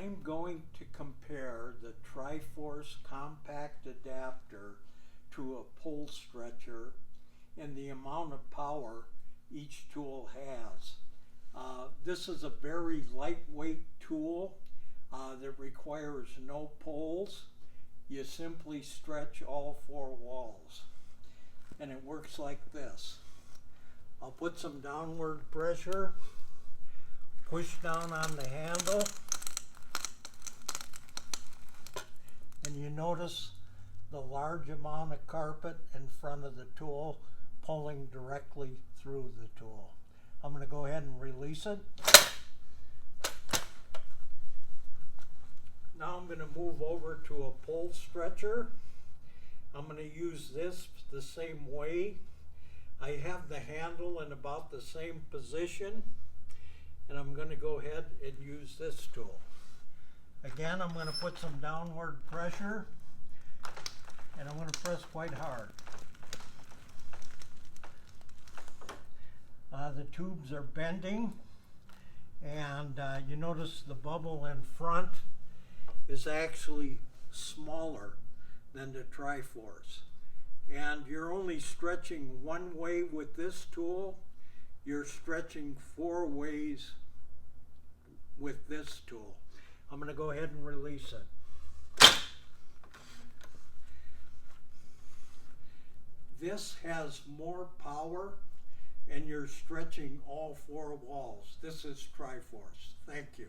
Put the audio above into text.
I'm going to compare the TriFORCE Compact Adapter to a pole stretcher and the amount of power each tool has. This is a very lightweight tool that requires no poles. You simply stretch all four walls, and it works like this. I'll put some downward pressure, push down on the handle, and you notice the large amount of carpet in front of the tool pulling directly through the tool. I'm going to go ahead and release it. Now I'm going to move over to a pole stretcher. I'm going to use this the same way. I have the handle in about the same position, and I'm going to go ahead and use this tool. Again, I'm going to put some downward pressure, and I'm going to press quite hard. The tubes are bending, and you notice the bubble in front is actually smaller than the TriFORCE. And you're only stretching one way with this tool. You're stretching four ways with this tool. I'm going to go ahead and release it. This has more power, and you're stretching all four walls. This is TriFORCE. Thank you.